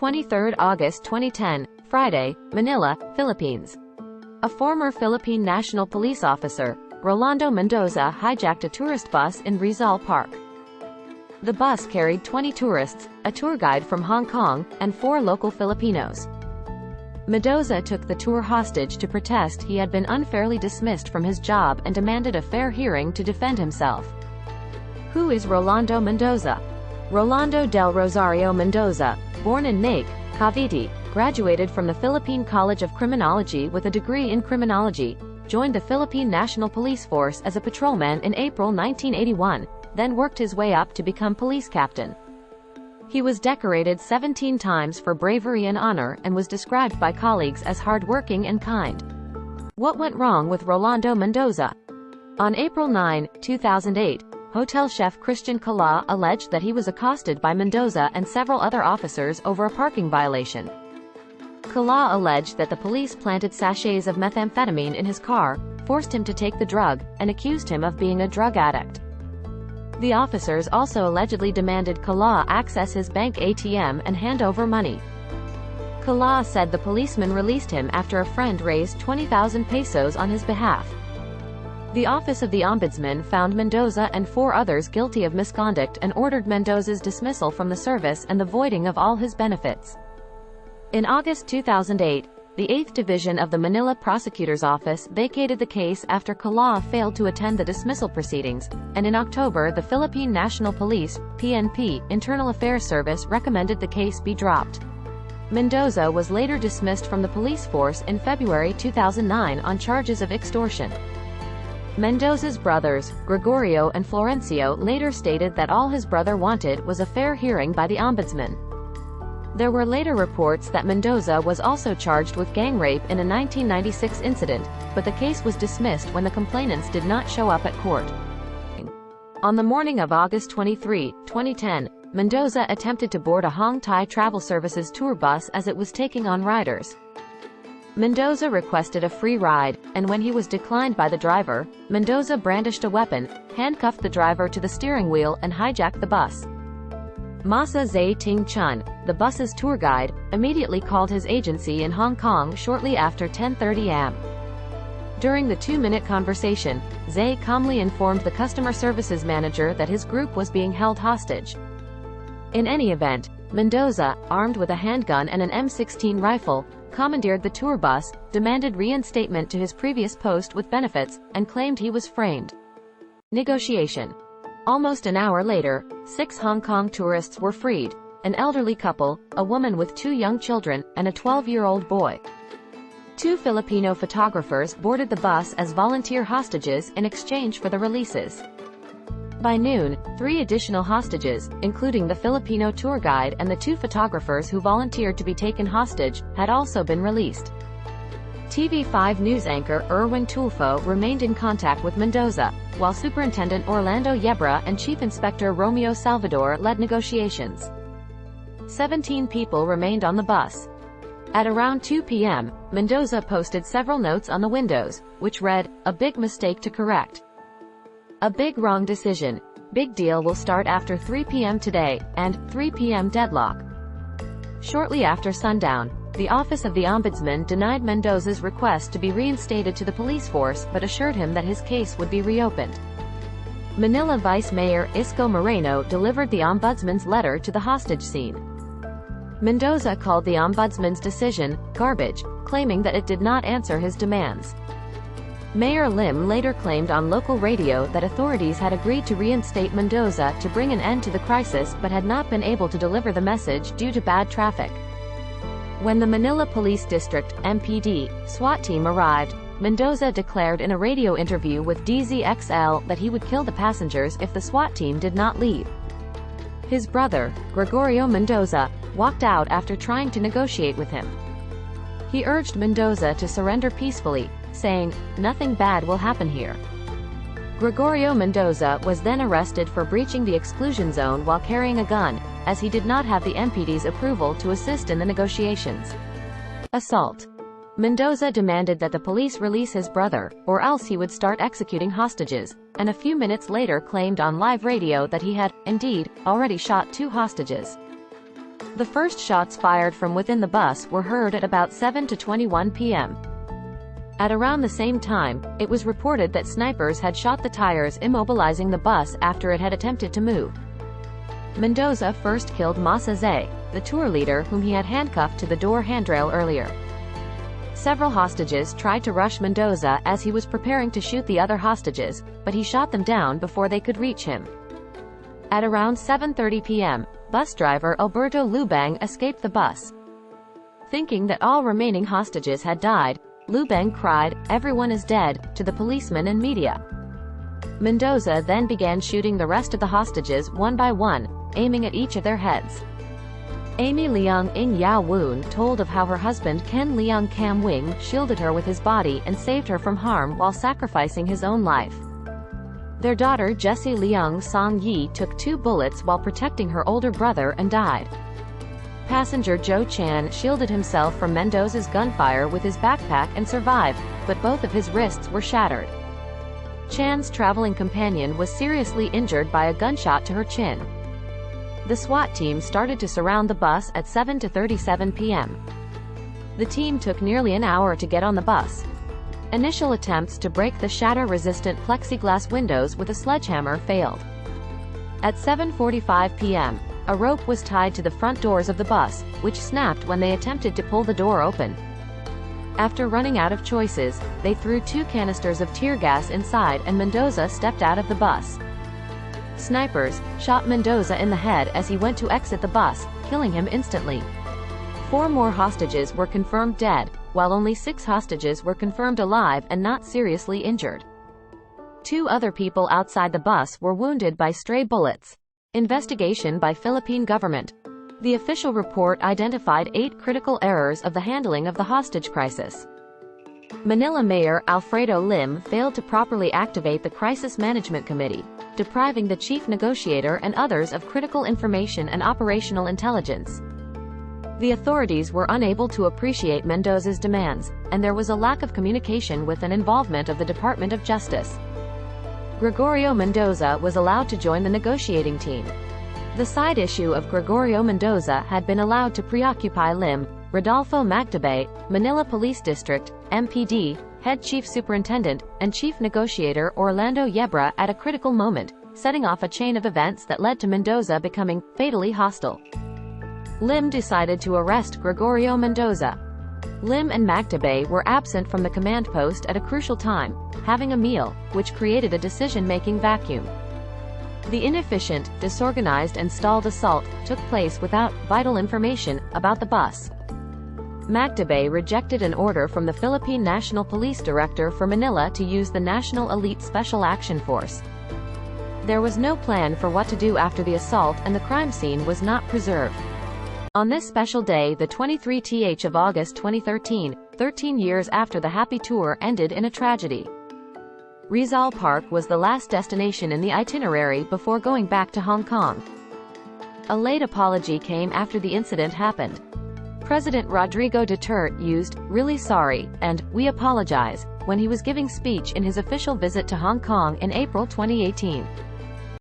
23 August 2010, Friday, Manila, Philippines. A former Philippine National Police officer, Rolando Mendoza, hijacked a tourist bus in Rizal Park. The bus carried 20 tourists, a tour guide from Hong Kong, and 4 local Filipinos. Medoza took the tour hostage to protest he had been unfairly dismissed from his job and demanded a fair hearing to defend himself. Who is Rolando Mendoza? Rolando del Rosario Mendoza, born in Nague, Cavite, graduated from the Philippine College of Criminology with a degree in criminology, joined the Philippine National Police Force as a patrolman in April 1981, then worked his way up to become police captain. He was decorated 17 times for bravery and honor and was described by colleagues as hardworking and kind. What went wrong with Rolando Mendoza? On April 9, 2008, hotel chef Christian Kala alleged that he was accosted by Mendoza and several other officers over a parking violation. Kala alleged that the police planted sachets of methamphetamine in his car, forced him to take the drug, and accused him of being a drug addict. The officers also allegedly demanded Kala access his bank ATM and hand over money. Kala said the policeman released him after a friend raised 20,000 pesos on his behalf. The Office of the Ombudsman found Mendoza and 4 others guilty of misconduct and ordered Mendoza's dismissal from the service and the voiding of all his benefits. In August 2008, the 8th Division of the Manila Prosecutor's Office vacated the case after Kala failed to attend the dismissal proceedings, and in October the Philippine National Police, PNP, Internal Affairs Service recommended the case be dropped. Mendoza was later dismissed from the police force in February 2009 on charges of extortion. Mendoza's brothers, Gregorio and Florencio, later stated that all his brother wanted was a fair hearing by the ombudsman. There were later reports that Mendoza was also charged with gang rape in a 1996 incident, but the case was dismissed when the complainants did not show up at court. On the morning of August 23, 2010, Mendoza attempted to board a Hong Thai Travel Services tour bus as it was taking on riders. Mendoza requested a free ride, and when he was declined by the driver, Mendoza brandished a weapon, handcuffed the driver to the steering wheel and hijacked the bus. Masa Zay Ting Chun, the bus's tour guide, immediately called his agency in Hong Kong shortly after 10:30 am. During the 2-minute conversation, Zay calmly informed the customer services manager that his group was being held hostage. In any event, Mendoza, armed with a handgun and an M16 rifle, commandeered the tour bus, demanded reinstatement to his previous post with benefits, and claimed he was framed. Negotiation. Almost an hour later, 6 Hong Kong tourists were freed, an elderly couple, a woman with 2 young children, and a 12-year-old boy. 2 Filipino photographers boarded the bus as volunteer hostages in exchange for the releases. By noon, 3 additional hostages, including the Filipino tour guide and the 2 photographers who volunteered to be taken hostage, had also been released. TV5 news anchor Erwin Tulfo remained in contact with Mendoza, while Superintendent Orlando Yebra and Chief Inspector Romeo Salvador led negotiations. 17 people remained on the bus. At around 2 p.m., Mendoza posted several notes on the windows, which read, "A big mistake to correct. A big wrong decision. Big deal will start after 3 p.m. today," and 3 p.m. deadlock. Shortly after sundown, the Office of the Ombudsman denied Mendoza's request to be reinstated to the police force but assured him that his case would be reopened. Manila Vice Mayor Isko Moreno delivered the Ombudsman's letter to the hostage scene. Mendoza called the Ombudsman's decision garbage, claiming that it did not answer his demands. Mayor Lim later claimed on local radio that authorities had agreed to reinstate Mendoza to bring an end to the crisis but had not been able to deliver the message due to bad traffic. When the Manila Police District, MPD, SWAT team arrived, Mendoza declared in a radio interview with DZXL that he would kill the passengers if the SWAT team did not leave. His brother, Gregorio Mendoza, walked out after trying to negotiate with him. He urged Mendoza to surrender peacefully, saying, "Nothing bad will happen here." Gregorio Mendoza was then arrested for breaching the exclusion zone while carrying a gun, as he did not have the MPD's approval to assist in the negotiations. Assault. Mendoza demanded that the police release his brother, or else he would start executing hostages, and a few minutes later claimed on live radio that he had, indeed, already shot 2 hostages. The first shots fired from within the bus were heard at about 7:21 p.m. At around the same time, it was reported that snipers had shot the tires, immobilizing the bus after it had attempted to move. Mendoza first killed Masa Zay, the tour leader whom he had handcuffed to the door handrail earlier. Several hostages tried to rush Mendoza as he was preparing to shoot the other hostages, but he shot them down before they could reach him. At around 7:30 p.m., bus driver Alberto Lubang escaped the bus. Thinking that all remaining hostages had died, Lubang cried, "Everyone is dead," to the policemen and media. Mendoza then began shooting the rest of the hostages one by one, aiming at each of their heads. Amy Leung Ing Yao Woon told of how her husband Ken Leung Cam Wing shielded her with his body and saved her from harm while sacrificing his own life. Their daughter Jessie Leung Song Yi took 2 bullets while protecting her older brother and died. Passenger Joe Chan shielded himself from Mendoza's gunfire with his backpack and survived, but both of his wrists were shattered. Chan's traveling companion was seriously injured by a gunshot to her chin. The SWAT team started to surround the bus at 7:37 p.m. The team took nearly an hour to get on the bus. Initial attempts to break the shatter-resistant plexiglass windows with a sledgehammer failed. At 7:45 p.m., a rope was tied to the front doors of the bus, which snapped when they attempted to pull the door open. After running out of choices, they threw 2 canisters of tear gas inside and Mendoza stepped out of the bus. Snipers shot Mendoza in the head as he went to exit the bus, killing him instantly. 4 more hostages were confirmed dead, while only 6 hostages were confirmed alive and not seriously injured. 2 other people outside the bus were wounded by stray bullets. Investigation by Philippine government. The official report identified 8 critical errors of the handling of the hostage crisis. Manila Mayor Alfredo Lim failed to properly activate the Crisis Management Committee, depriving the chief negotiator and others of critical information and operational intelligence. The authorities were unable to appreciate Mendoza's demands, and there was a lack of communication with and involvement of the Department of Justice. Gregorio Mendoza was allowed to join the negotiating team. The side issue of Gregorio Mendoza had been allowed to preoccupy Lim, Rodolfo Magdabay, Manila Police District, MPD, Head Chief Superintendent, and Chief Negotiator Orlando Yebra at a critical moment, setting off a chain of events that led to Mendoza becoming fatally hostile. Lim decided to arrest Gregorio Mendoza. Lim and Magdabay were absent from the command post at a crucial time, having a meal, which created a decision-making vacuum. The inefficient, disorganized and stalled assault took place without vital information about the bus. Magdabay rejected an order from the Philippine National Police Director for Manila to use the National Elite Special Action Force. There was no plan for what to do after the assault and the crime scene was not preserved. On this special day, the 23th of August 2013, 13 years after the Happy Tour ended in a tragedy, Rizal Park was the last destination in the itinerary before going back to Hong Kong. A late apology came after the incident happened. President Rodrigo Duterte used "really sorry" and "we apologize" when he was giving speech in his official visit to Hong Kong in April 2018.